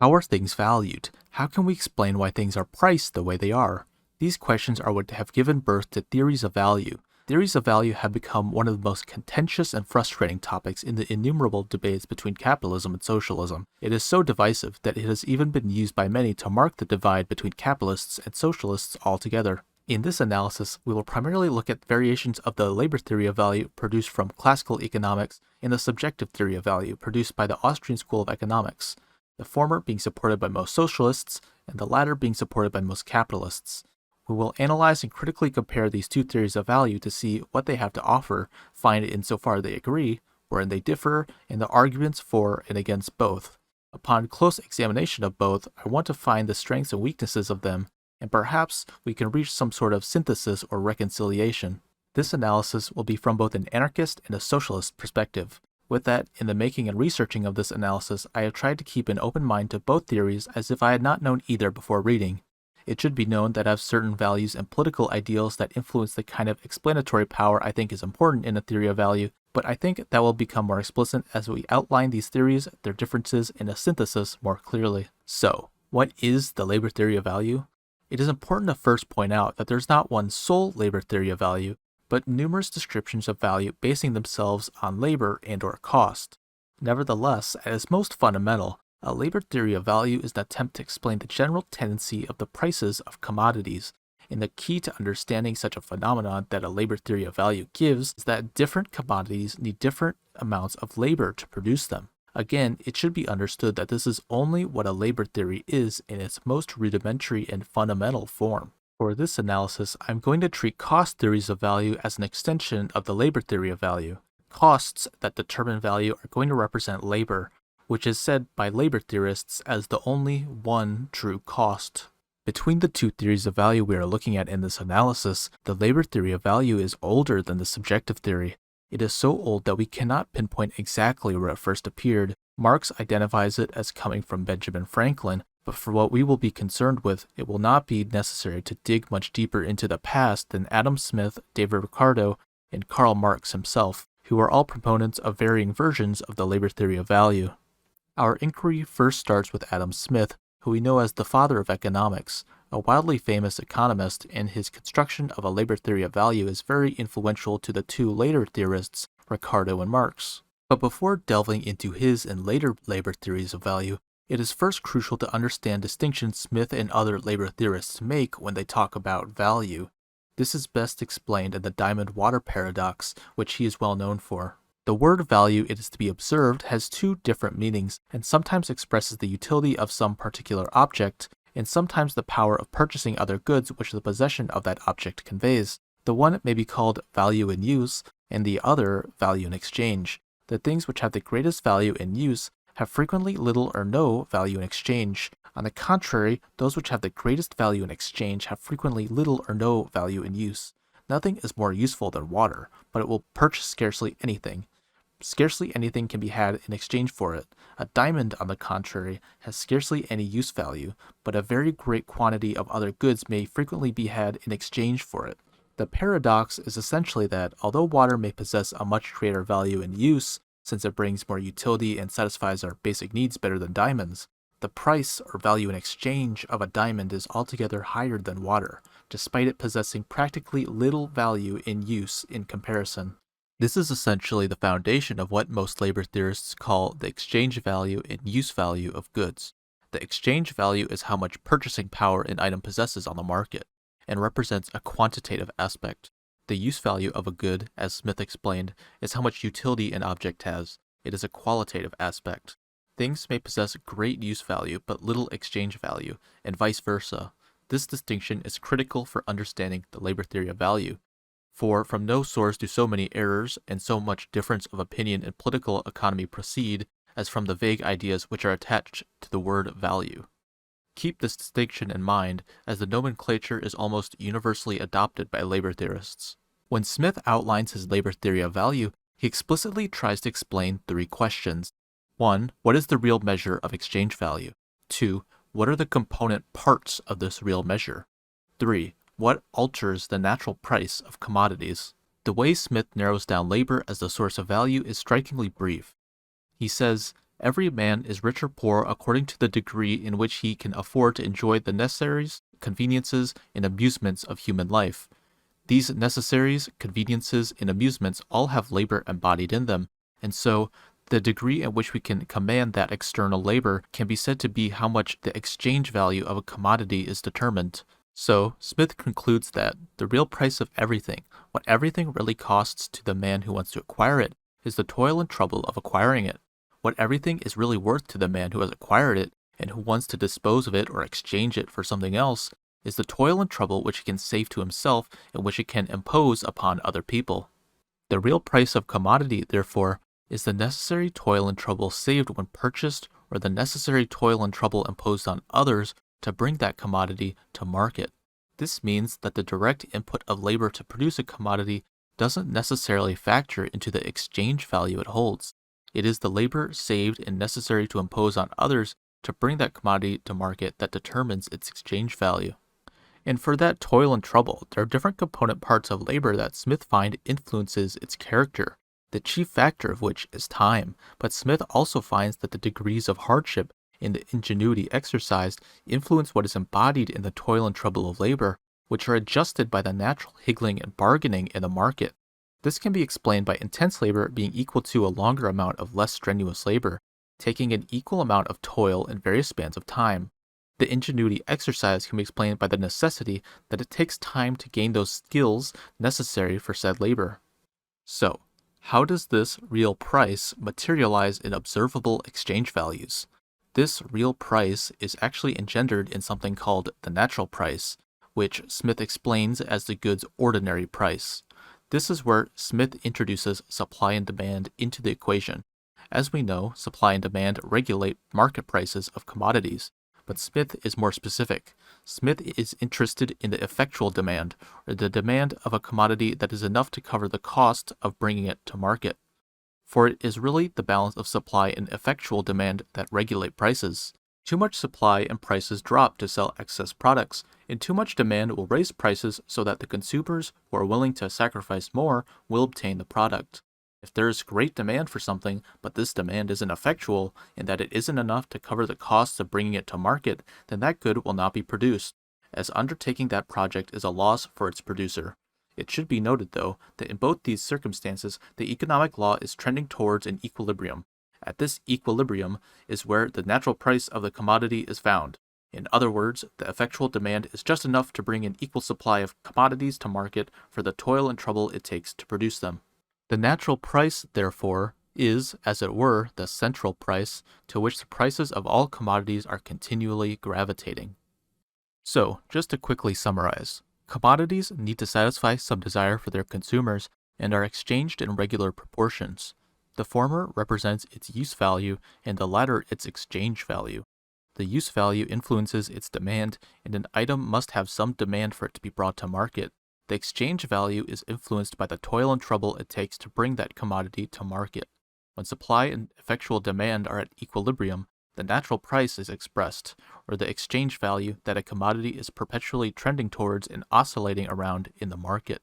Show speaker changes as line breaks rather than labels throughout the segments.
How are things valued? How can we explain why things are priced the way they are? These questions are what have given birth to theories of value. Theories of value have become one of the most contentious and frustrating topics in the innumerable debates between capitalism and socialism. It is so divisive that it has even been used by many to mark the divide between capitalists and socialists altogether. In this analysis, we will primarily look at variations of the labor theory of value produced from classical economics and the subjective theory of value produced by the Austrian School of Economics, the former being supported by most socialists and the latter being supported by most capitalists. We will analyze and critically compare these two theories of value to see what they have to offer, find insofar they agree, wherein they differ, and the arguments for and against both. Upon close examination of both, I want to find the strengths and weaknesses of them, and perhaps we can reach some sort of synthesis or reconciliation. This analysis will be from both an anarchist and a socialist perspective. With that, in the making and researching of this analysis, I have tried to keep an open mind to both theories as if I had not known either before reading. It should be known that I have certain values and political ideals that influence the kind of explanatory power I think is important in a theory of value, but I think that will become more explicit as we outline these theories, their differences, and a synthesis more clearly. So, what is the labor theory of value? It is important to first point out that there's not one sole labor theory of value, but numerous descriptions of value basing themselves on labor and/or cost. Nevertheless, at its most fundamental, a labor theory of value is an attempt to explain the general tendency of the prices of commodities, and the key to understanding such a phenomenon that a labor theory of value gives is that different commodities need different amounts of labor to produce them. Again, it should be understood that this is only what a labor theory is in its most rudimentary and fundamental form. For this analysis, I'm going to treat cost theories of value as an extension of the labor theory of value. Costs that determine value are going to represent labor, which is said by labor theorists as the only one true cost. Between the two theories of value we are looking at in this analysis, the labor theory of value is older than the subjective theory. It is so old that we cannot pinpoint exactly where it first appeared. Marx identifies it as coming from Benjamin Franklin, but for what we will be concerned with, it will not be necessary to dig much deeper into the past than Adam Smith, David Ricardo, and Karl Marx himself, who are all proponents of varying versions of the labor theory of value. Our inquiry first starts with Adam Smith, who we know as the father of economics, a wildly famous economist, and his construction of a labor theory of value is very influential to the two later theorists, Ricardo and Marx. But before delving into his and later labor theories of value, it is first crucial to understand distinctions Smith and other labor theorists make when they talk about value. This is best explained in the diamond water paradox, which he is well known for. The word value, it is to be observed, has two different meanings and sometimes expresses the utility of some particular object, and sometimes the power of purchasing other goods which the possession of that object conveys. The one may be called value in use, and the other value in exchange. The things which have the greatest value in use have frequently little or no value in exchange. On the contrary, those which have the greatest value in exchange have frequently little or no value in use. Nothing is more useful than water, but it will purchase scarcely anything. Scarcely anything can be had in exchange for it. A diamond, on the contrary, has scarcely any use value, but a very great quantity of other goods may frequently be had in exchange for it. The paradox is essentially that, although water may possess a much greater value in use, since it brings more utility and satisfies our basic needs better than diamonds, the price or value in exchange of a diamond is altogether higher than water, despite it possessing practically little value in use in comparison. This is essentially the foundation of what most labor theorists call the exchange value and use value of goods. The exchange value is how much purchasing power an item possesses on the market, and represents a quantitative aspect. The use value of a good, as Smith explained, is how much utility an object has. It is a qualitative aspect. Things may possess great use value but little exchange value, and vice versa. This distinction is critical for understanding the labor theory of value. For from no source do so many errors and so much difference of opinion in political economy proceed as from the vague ideas which are attached to the word value. Keep this distinction in mind, as the nomenclature is almost universally adopted by labor theorists. When Smith outlines his labor theory of value, he explicitly tries to explain three questions. 1. What is the real measure of exchange value? 2. What are the component parts of this real measure? 3. What alters the natural price of commodities? The way Smith narrows down labor as the source of value is strikingly brief. He says, Every man is rich or poor according to the degree in which he can afford to enjoy the necessaries, conveniences, and amusements of human life. These necessaries, conveniences, and amusements all have labor embodied in them, and so the degree in which we can command that external labor can be said to be how much the exchange value of a commodity is determined. So, Smith concludes that the real price of everything, what everything really costs to the man who wants to acquire it, is the toil and trouble of acquiring it. What everything is really worth to the man who has acquired it and who wants to dispose of it or exchange it for something else is the toil and trouble which he can save to himself and which he can impose upon other people. The real price of commodity, therefore, is the necessary toil and trouble saved when purchased or the necessary toil and trouble imposed on others to bring that commodity to market. This means that the direct input of labor to produce a commodity doesn't necessarily factor into the exchange value it holds. It is the labor saved and necessary to impose on others to bring that commodity to market that determines its exchange value. And for that toil and trouble, there are different component parts of labor that Smith finds influences its character, the chief factor of which is time. But Smith also finds that the degrees of hardship and the ingenuity exercised influence what is embodied in the toil and trouble of labor, which are adjusted by the natural higgling and bargaining in the market. This can be explained by intense labor being equal to a longer amount of less strenuous labor, taking an equal amount of toil in various spans of time. The ingenuity exercise can be explained by the necessity that it takes time to gain those skills necessary for said labor. So, how does this real price materialize in observable exchange values? This real price is actually engendered in something called the natural price, which Smith explains as the good's ordinary price. This is where Smith introduces supply and demand into the equation. As we know, supply and demand regulate market prices of commodities, but Smith is more specific. Smith is interested in the effectual demand, or the demand of a commodity that is enough to cover the cost of bringing it to market. For it is really the balance of supply and effectual demand that regulate prices. Too much supply and prices drop to sell excess products, and too much demand will raise prices so that the consumers who are willing to sacrifice more will obtain the product. If there is great demand for something, but this demand isn't effectual, and that it isn't enough to cover the costs of bringing it to market, then that good will not be produced, as undertaking that project is a loss for its producer. It should be noted, though, that in both these circumstances, the economic law is trending towards an equilibrium. At this equilibrium is where the natural price of the commodity is found. In other words, the effectual demand is just enough to bring an equal supply of commodities to market for the toil and trouble it takes to produce them. The natural price, therefore, is, as it were, the central price to which the prices of all commodities are continually gravitating. So, just to quickly summarize, commodities need to satisfy some desire for their consumers and are exchanged in regular proportions. The former represents its use value and the latter its exchange value. The use value influences its demand, and an item must have some demand for it to be brought to market. The exchange value is influenced by the toil and trouble it takes to bring that commodity to market. When supply and effectual demand are at equilibrium, the natural price is expressed, or the exchange value that a commodity is perpetually trending towards and oscillating around in the market.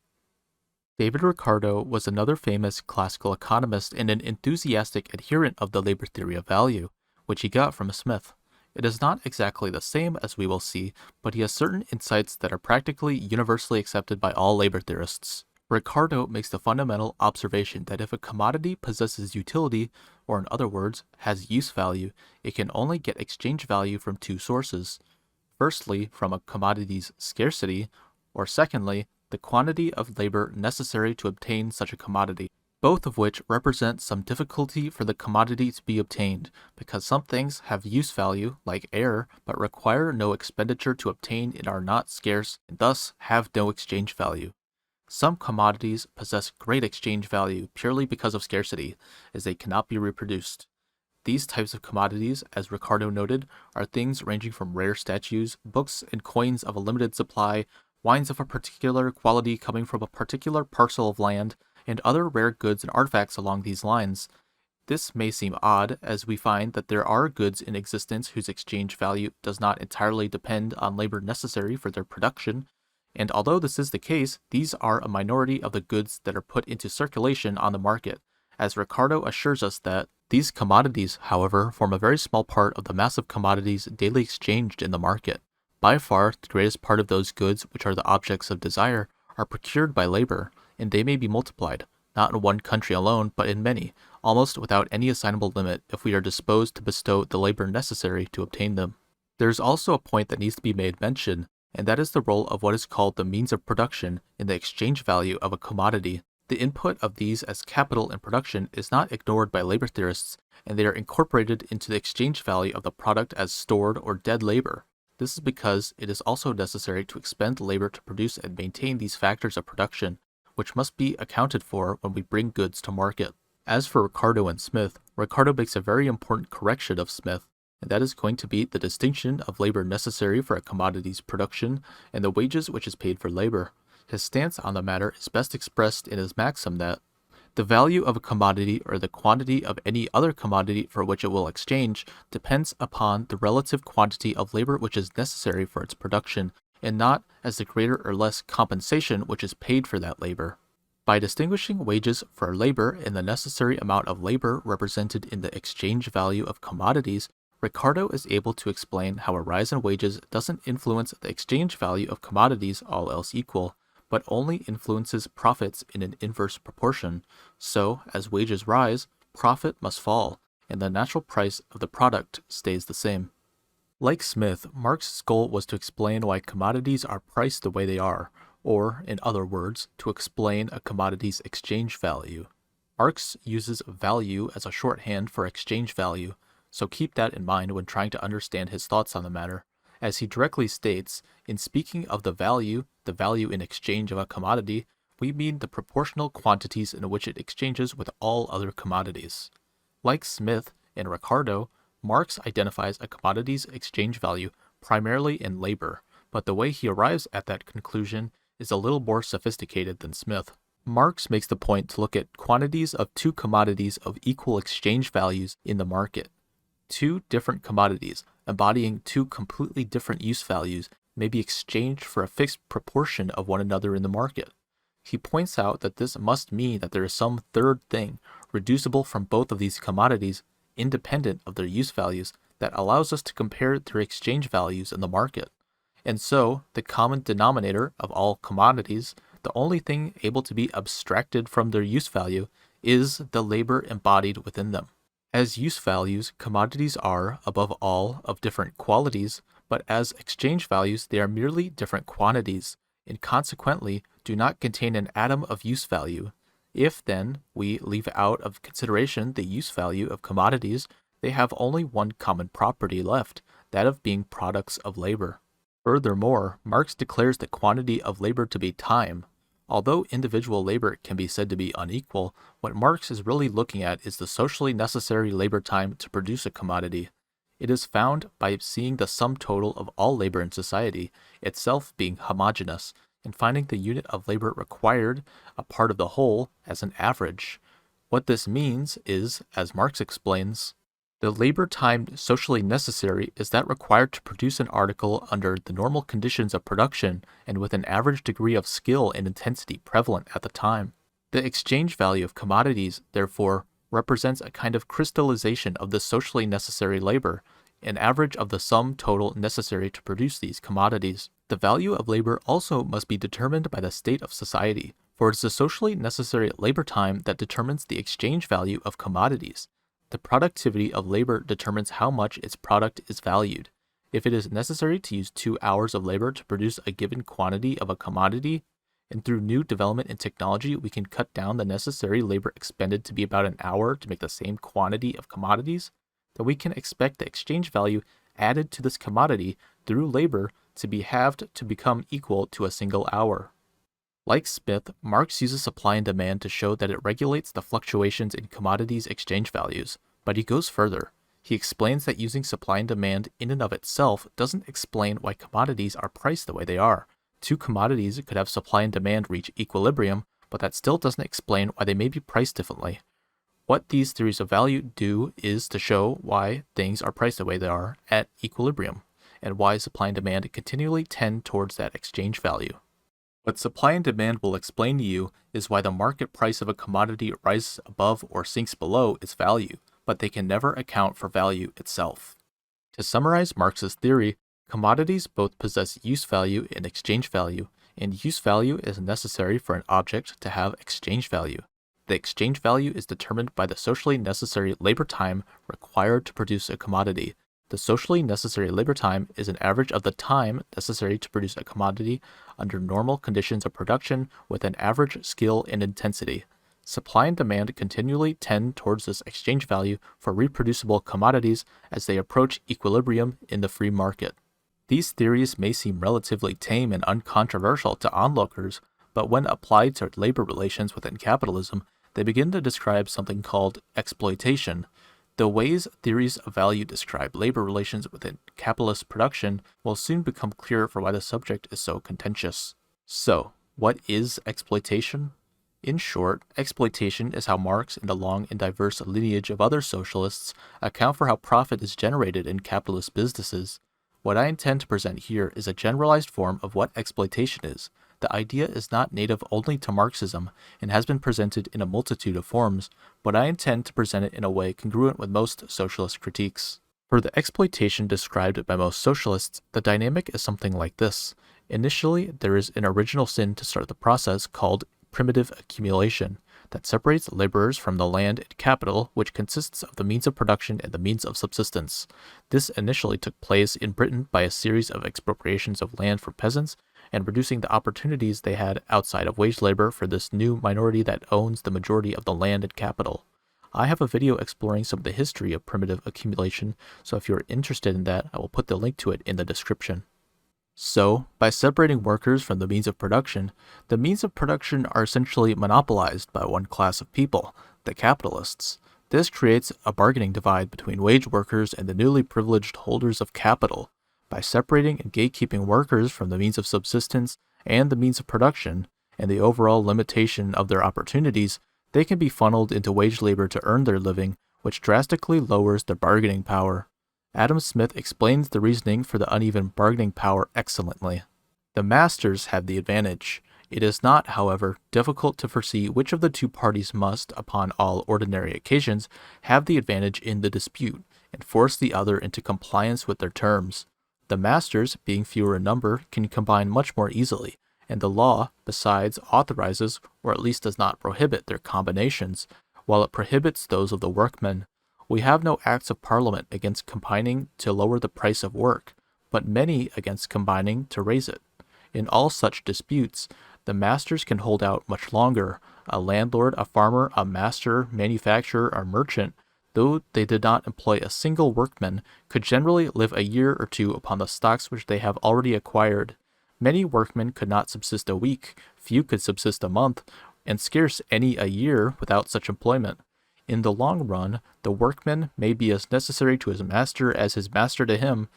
David Ricardo was another famous classical economist and an enthusiastic adherent of the labor theory of value, which he got from Smith. It is not exactly the same, as we will see, but he has certain insights that are practically universally accepted by all labor theorists. Ricardo makes the fundamental observation that if a commodity possesses utility, or in other words, has use value, it can only get exchange value from two sources. Firstly, from a commodity's scarcity, or secondly, the quantity of labor necessary to obtain such a commodity, both of which represent some difficulty for the commodity to be obtained, because some things have use value, like air, but require no expenditure to obtain and are not scarce, and thus have no exchange value. Some commodities possess great exchange value purely because of scarcity, as they cannot be reproduced. These types of commodities, as Ricardo noted, are things ranging from rare statues, books and coins of a limited supply, wines of a particular quality coming from a particular parcel of land, and other rare goods and artifacts along these lines. This may seem odd, as we find that there are goods in existence whose exchange value does not entirely depend on labor necessary for their production, and although this is the case, these are a minority of the goods that are put into circulation on the market, as Ricardo assures us that These commodities, however, form a very small part of the massive commodities daily exchanged in the market. By far, the greatest part of those goods which are the objects of desire are procured by labor, and they may be multiplied, not in one country alone, but in many, almost without any assignable limit if we are disposed to bestow the labor necessary to obtain them. There is also a point that needs to be made mention, and that is the role of what is called the means of production in the exchange value of a commodity. The input of these as capital in production is not ignored by labor theorists, and they are incorporated into the exchange value of the product as stored or dead labor. This is because it is also necessary to expend labor to produce and maintain these factors of production, which must be accounted for when we bring goods to market. As for Ricardo and Smith, Ricardo makes a very important correction of Smith, and that is going to be the distinction of labor necessary for a commodity's production and the wages which is paid for labor. His stance on the matter is best expressed in his maxim that the value of a commodity or the quantity of any other commodity for which it will exchange depends upon the relative quantity of labor which is necessary for its production, and not as the greater or less compensation which is paid for that labor. By distinguishing wages for labor and the necessary amount of labor represented in the exchange value of commodities, Ricardo is able to explain how a rise in wages doesn't influence the exchange value of commodities all else equal, but only influences profits in an inverse proportion. So, as wages rise, profit must fall, and the natural price of the product stays the same. Like Smith, Marx's goal was to explain why commodities are priced the way they are, or, in other words, to explain a commodity's exchange value. Marx uses value as a shorthand for exchange value, so keep that in mind when trying to understand his thoughts on the matter. As he directly states, in speaking of the value in exchange of a commodity, we mean the proportional quantities in which it exchanges with all other commodities. Like Smith and Ricardo, Marx identifies a commodity's exchange value primarily in labor, but the way he arrives at that conclusion is a little more sophisticated than Smith. Marx makes the point to look at quantities of two commodities of equal exchange values in the market. Two different commodities, embodying two completely different use values, may be exchanged for a fixed proportion of one another in the market. He points out that this must mean that there is some third thing, reducible from both of these commodities, independent of their use values, that allows us to compare their exchange values in the market. And so, the common denominator of all commodities, the only thing able to be abstracted from their use value, is the labor embodied within them. As use values, commodities are, above all, of different qualities, but as exchange values they are merely different quantities, and consequently do not contain an atom of use value. If, then, we leave out of consideration the use value of commodities, they have only one common property left, that of being products of labor. Furthermore, Marx declares the quantity of labor to be time. Although individual labor can be said to be unequal, what Marx is really looking at is the socially necessary labor time to produce a commodity. It is found by seeing the sum total of all labor in society, itself being homogeneous, and finding the unit of labor required, a part of the whole, as an average. What this means is, as Marx explains, the labor time socially necessary is that required to produce an article under the normal conditions of production and with an average degree of skill and intensity prevalent at the time. The exchange value of commodities, therefore, represents a kind of crystallization of the socially necessary labor, an average of the sum total necessary to produce these commodities. The value of labor also must be determined by the state of society, for it is the socially necessary labor time that determines the exchange value of commodities. The productivity of labor determines how much its product is valued. If it is necessary to use 2 hours of labor to produce a given quantity of a commodity, and through new development in technology we can cut down the necessary labor expended to be about an hour to make the same quantity of commodities, then we can expect the exchange value added to this commodity through labor to be halved to become equal to a single hour. Like Smith, Marx uses supply and demand to show that it regulates the fluctuations in commodities' exchange values, but he goes further. He explains that using supply and demand in and of itself doesn't explain why commodities are priced the way they are. Two commodities could have supply and demand reach equilibrium, but that still doesn't explain why they may be priced differently. What these theories of value do is to show why things are priced the way they are at equilibrium, and why supply and demand continually tend towards that exchange value. What supply and demand will explain to you is why the market price of a commodity rises above or sinks below its value, but they can never account for value itself. To summarize Marx's theory, commodities both possess use value and exchange value, and use value is necessary for an object to have exchange value. The exchange value is determined by the socially necessary labor time required to produce a commodity. The socially necessary labor time is an average of the time necessary to produce a commodity under normal conditions of production with an average skill and intensity. Supply and demand continually tend towards this exchange value for reproducible commodities as they approach equilibrium in the free market. These theories may seem relatively tame and uncontroversial to onlookers, but when applied to labor relations within capitalism, they begin to describe something called exploitation. The ways theories of value describe labor relations within capitalist production will soon become clear for why the subject is so contentious. So, what is exploitation? In short, exploitation is how Marx and the long and diverse lineage of other socialists account for how profit is generated in capitalist businesses. What I intend to present here is a generalized form of what exploitation is. The idea is not native only to Marxism and has been presented in a multitude of forms, but I intend to present it in a way congruent with most socialist critiques. For the exploitation described by most socialists, the dynamic is something like this. Initially, there is an original sin to start the process called primitive accumulation that separates laborers from the land and capital, which consists of the means of production and the means of subsistence. This initially took place in Britain by a series of expropriations of land for peasants and reducing the opportunities they had outside of wage labor for this new minority that owns the majority of the land and capital. I have a video exploring some of the history of primitive accumulation, so if you're interested in that, I will put the link to it in the description. So, by separating workers from the means of production are essentially monopolized by one class of people, the capitalists. This creates a bargaining divide between wage workers and the newly privileged holders of capital. By separating and gatekeeping workers from the means of subsistence and the means of production, and the overall limitation of their opportunities, they can be funneled into wage labor to earn their living, which drastically lowers their bargaining power. Adam Smith explains the reasoning for the uneven bargaining power excellently. The masters have the advantage. It is not, however, difficult to foresee which of the two parties must, upon all ordinary occasions, have the advantage in the dispute, and force the other into compliance with their terms. The masters, being fewer in number, can combine much more easily, and the law, besides, authorizes, or at least does not prohibit their combinations, while it prohibits those of the workmen. We have no acts of parliament against combining to lower the price of work, but many against combining to raise it. In all such disputes, the masters can hold out much longer. A landlord, a farmer, a master, manufacturer, or merchant, though they did not employ a single workman, could generally live a year or two upon the stocks which they have already acquired. Many workmen could not subsist a week, few could subsist a month, and scarce any a year without such employment. In the long run, the workman may be as necessary to his master as his master to him,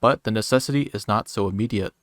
but the necessity is not so immediate.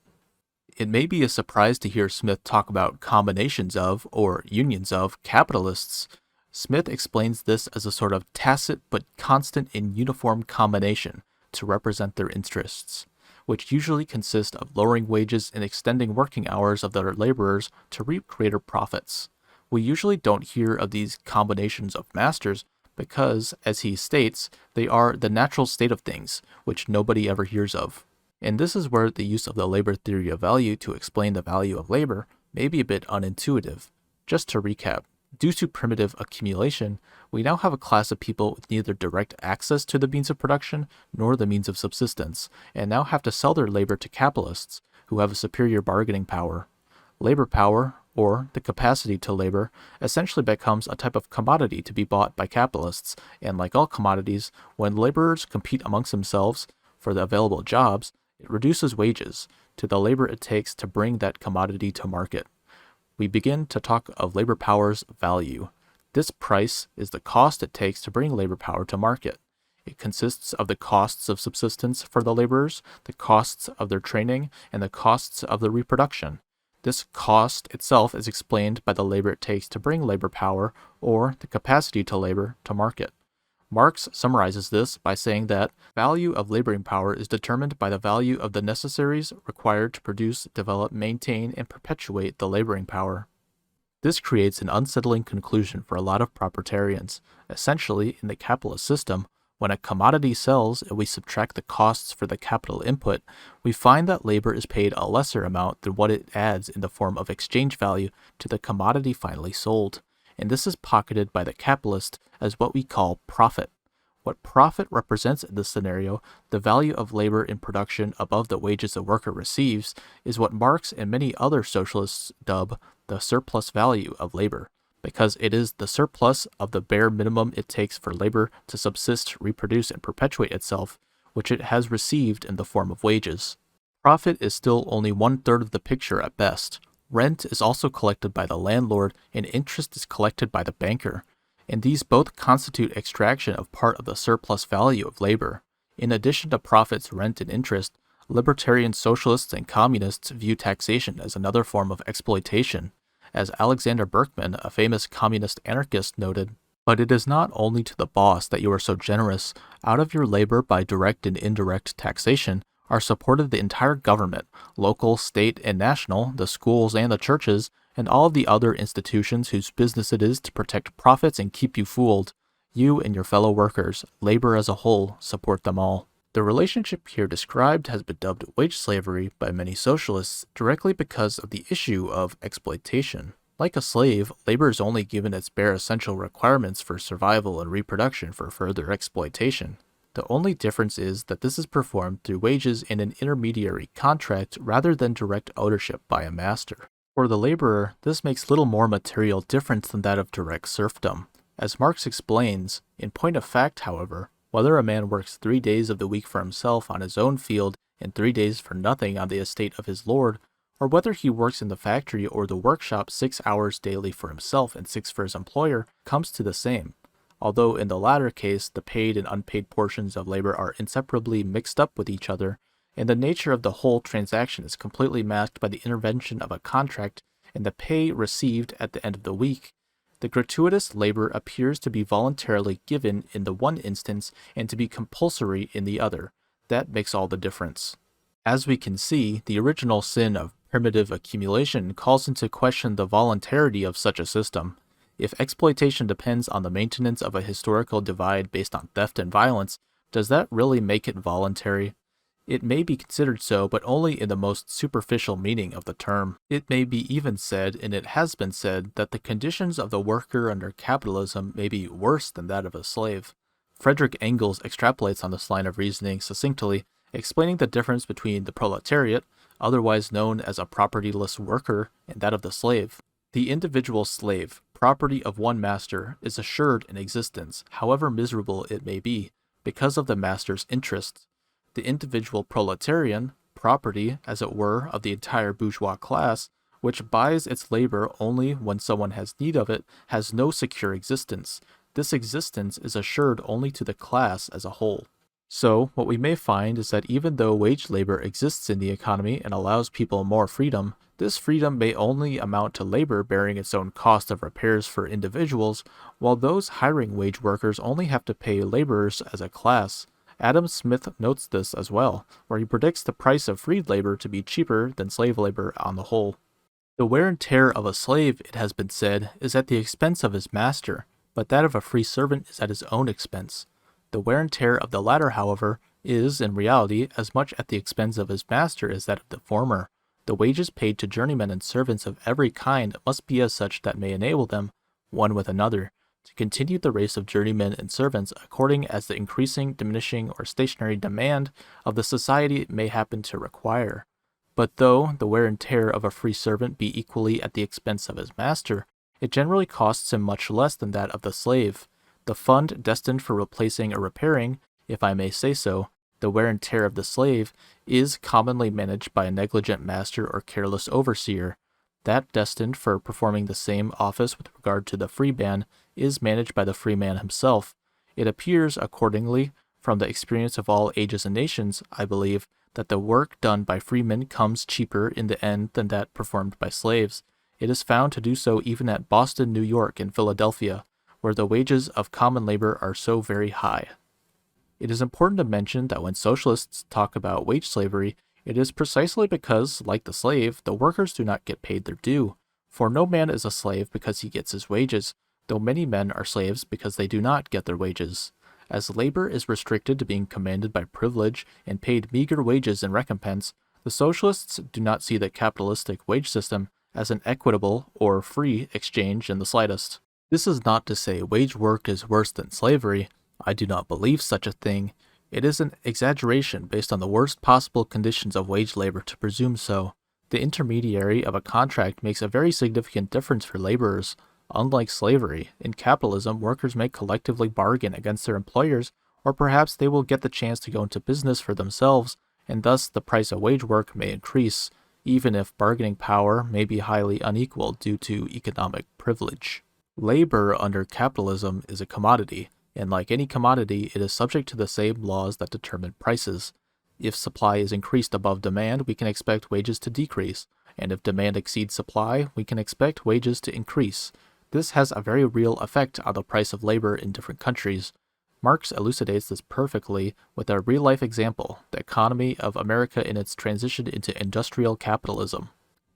It may be a surprise to hear Smith talk about combinations of, or unions of, capitalists. Smith explains this as a sort of tacit but constant and uniform combination to represent their interests, which usually consist of lowering wages and extending working hours of their laborers to reap greater profits. We usually don't hear of these combinations of masters because, as he states, they are the natural state of things, which nobody ever hears of. And this is where the use of the labor theory of value to explain the value of labor may be a bit unintuitive. Just to recap, due to primitive accumulation, we now have a class of people with neither direct access to the means of production nor the means of subsistence, and now have to sell their labor to capitalists, who have a superior bargaining power. Labor power, or the capacity to labor, essentially becomes a type of commodity to be bought by capitalists, and like all commodities, when laborers compete amongst themselves for the available jobs, it reduces wages to the labor it takes to bring that commodity to market. We begin to talk of labor power's value. This price is the cost it takes to bring labor power to market. It consists of the costs of subsistence for the laborers, the costs of their training, and the costs of their reproduction. This cost itself is explained by the labor it takes to bring labor power, or the capacity to labor, to market. Marx summarizes this by saying that value of laboring power is determined by the value of the necessaries required to produce, develop, maintain, and perpetuate the laboring power. This creates an unsettling conclusion for a lot of proprietarians. Essentially, in the capitalist system, when a commodity sells and we subtract the costs for the capital input, we find that labor is paid a lesser amount than what it adds in the form of exchange value to the commodity finally sold. And this is pocketed by the capitalist as what we call profit. What profit represents in this scenario, the value of labor in production above the wages the worker receives, is what Marx and many other socialists dub the surplus value of labor, because it is the surplus of the bare minimum it takes for labor to subsist, reproduce, and perpetuate itself, which it has received in the form of wages. Profit is still only 1/3 of the picture at best. Rent is also collected by the landlord, and interest is collected by the banker, and these both constitute extraction of part of the surplus value of labor. In addition to profits, rent, and interest, libertarian socialists and communists view taxation as another form of exploitation. As Alexander Berkman, a famous communist anarchist, noted, "But it is not only to the boss that you are so generous. Out of your labor by direct and indirect taxation are supported the entire government, local, state, and national, the schools and the churches, and all of the other institutions whose business it is to protect profits and keep you fooled. You and your fellow workers, labor as a whole, support them all." The relationship here described has been dubbed wage slavery by many socialists directly because of the issue of exploitation. Like a slave, labor is only given its bare essential requirements for survival and reproduction for further exploitation. The only difference is that this is performed through wages in an intermediary contract rather than direct ownership by a master. For the laborer, this makes little more material difference than that of direct serfdom. As Marx explains, in point of fact, however, whether a man works 3 days of the week for himself on his own field and 3 days for nothing on the estate of his lord, or whether he works in the factory or the workshop 6 hours daily for himself and 6 for his employer, comes to the same. Although in the latter case, the paid and unpaid portions of labor are inseparably mixed up with each other, and the nature of the whole transaction is completely masked by the intervention of a contract and the pay received at the end of the week, the gratuitous labor appears to be voluntarily given in the one instance and to be compulsory in the other. That makes all the difference. As we can see, the original sin of primitive accumulation calls into question the voluntarity of such a system. If exploitation depends on the maintenance of a historical divide based on theft and violence, does that really make it voluntary? It may be considered so, but only in the most superficial meaning of the term. It may be even said, and it has been said, that the conditions of the worker under capitalism may be worse than that of a slave. Friedrich Engels extrapolates on this line of reasoning succinctly, explaining the difference between the proletariat, otherwise known as a propertyless worker, and that of the slave. The individual slave, property of one master, is assured in existence, however miserable it may be, because of the master's interests. The individual proletarian, property, as it were, of the entire bourgeois class, which buys its labor only when someone has need of it, has no secure existence. This existence is assured only to the class as a whole. So, what we may find is that even though wage labor exists in the economy and allows people more freedom, this freedom may only amount to labor bearing its own cost of repairs for individuals, while those hiring wage workers only have to pay laborers as a class. Adam Smith notes this as well, where he predicts the price of freed labor to be cheaper than slave labor on the whole. The wear and tear of a slave, it has been said, is at the expense of his master, but that of a free servant is at his own expense. The wear and tear of the latter, however, is, in reality, as much at the expense of his master as that of the former. The wages paid to journeymen and servants of every kind must be as such that may enable them, one with another, to continue the race of journeymen and servants according as the increasing, diminishing, or stationary demand of the society may happen to require. But though the wear and tear of a free servant be equally at the expense of his master, it generally costs him much less than that of the slave. The fund destined for replacing or repairing, if I may say so, the wear and tear of the slave, is commonly managed by a negligent master or careless overseer. That destined for performing the same office with regard to the freeman is managed by the freeman himself. It appears, accordingly, from the experience of all ages and nations, I believe, that the work done by freemen comes cheaper in the end than that performed by slaves. It is found to do so even at Boston, New York, and Philadelphia, where the wages of common labor are so very high. It is important to mention that when socialists talk about wage slavery, it is precisely because, like the slave, the workers do not get paid their due. For no man is a slave because he gets his wages, though many men are slaves because they do not get their wages. As labor is restricted to being commanded by privilege and paid meager wages in recompense, the socialists do not see the capitalistic wage system as an equitable or free exchange in the slightest. This is not to say wage work is worse than slavery. I do not believe such a thing. It is an exaggeration based on the worst possible conditions of wage labor to presume so. The intermediary of a contract makes a very significant difference for laborers. Unlike slavery, in capitalism, workers may collectively bargain against their employers, or perhaps they will get the chance to go into business for themselves, and thus the price of wage work may increase, even if bargaining power may be highly unequal due to economic privilege. Labor under capitalism is a commodity, and like any commodity, it is subject to the same laws that determine prices. If supply is increased above demand, we can expect wages to decrease, and if demand exceeds supply, we can expect wages to increase. This has a very real effect on the price of labor in different countries. Marx elucidates this perfectly with a real-life example, the economy of America in its transition into industrial capitalism.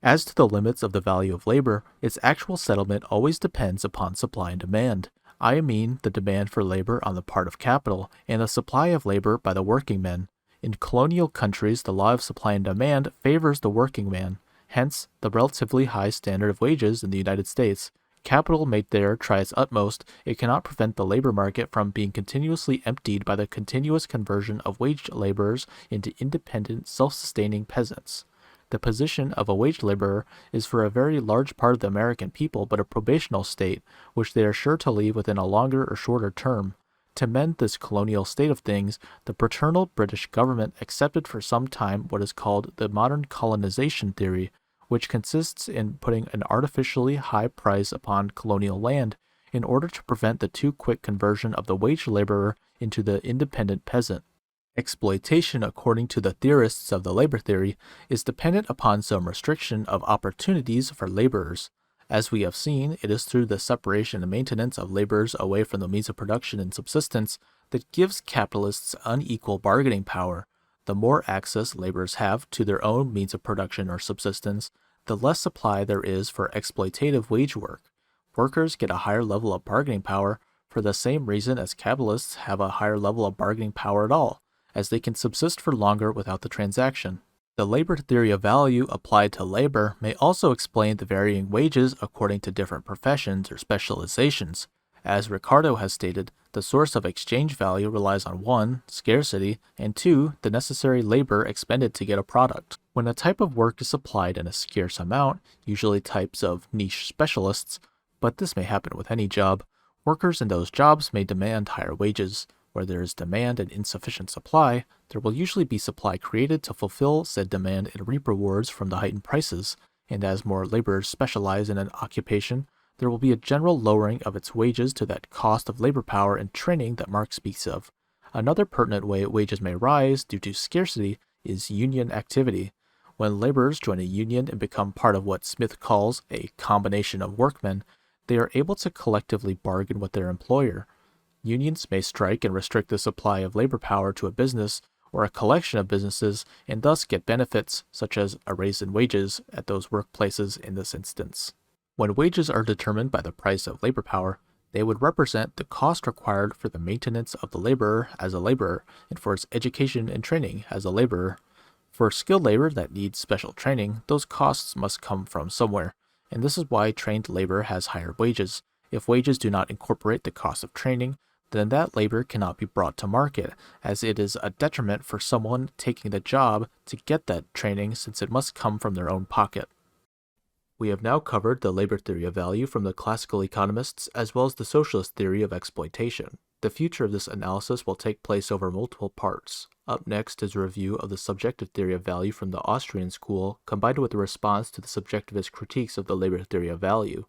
As to the limits of the value of labor, its actual settlement always depends upon supply and demand. I mean the demand for labor on the part of capital and the supply of labor by the working men. In colonial countries, the law of supply and demand favors the working man, hence the relatively high standard of wages in the United States. Capital may there try its utmost, it cannot prevent the labor market from being continuously emptied by the continuous conversion of wage laborers into independent, self-sustaining peasants. The position of a wage laborer is for a very large part of the American people but a probational state, which they are sure to leave within a longer or shorter term. To mend this colonial state of things, the paternal British government accepted for some time what is called the modern colonization theory, which consists in putting an artificially high price upon colonial land in order to prevent the too quick conversion of the wage laborer into the independent peasant. Exploitation, according to the theorists of the labor theory, is dependent upon some restriction of opportunities for laborers. As we have seen, it is through the separation and maintenance of laborers away from the means of production and subsistence that gives capitalists unequal bargaining power. The more access laborers have to their own means of production or subsistence, the less supply there is for exploitative wage work. Workers get a higher level of bargaining power for the same reason as capitalists have a higher level of bargaining power at all, as they can subsist for longer without the transaction. The labor theory of value applied to labor may also explain the varying wages according to different professions or specializations. As Ricardo has stated, the source of exchange value relies on 1. Scarcity, and 2. The necessary labor expended to get a product. When a type of work is supplied in a scarce amount, usually types of niche specialists, but this may happen with any job, workers in those jobs may demand higher wages. Where there is demand and insufficient supply, there will usually be supply created to fulfill said demand and reap rewards from the heightened prices, and as more laborers specialize in an occupation, there will be a general lowering of its wages to that cost of labor power and training that Marx speaks of. Another pertinent way wages may rise due to scarcity is union activity. When laborers join a union and become part of what Smith calls a combination of workmen, they are able to collectively bargain with their employer. Unions may strike and restrict the supply of labor power to a business or a collection of businesses and thus get benefits such as a raise in wages at those workplaces in this instance. When wages are determined by the price of labor power, they would represent the cost required for the maintenance of the laborer as a laborer and for its education and training as a laborer. For skilled labor that needs special training, those costs must come from somewhere, and this is why trained labor has higher wages. If wages do not incorporate the cost of training, then that labor cannot be brought to market, as it is a detriment for someone taking the job to get that training since it must come from their own pocket. We have now covered the labor theory of value from the classical economists as well as the socialist theory of exploitation. The future of this analysis will take place over multiple parts. Up next is a review of the subjective theory of value from the Austrian school, combined with a response to the subjectivist critiques of the labor theory of value.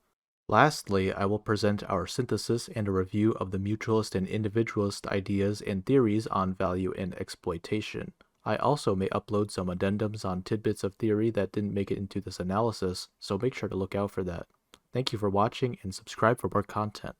Lastly, I will present our synthesis and a review of the mutualist and individualist ideas and theories on value and exploitation. I also may upload some addendums on tidbits of theory that didn't make it into this analysis, so make sure to look out for that. Thank you for watching and subscribe for more content.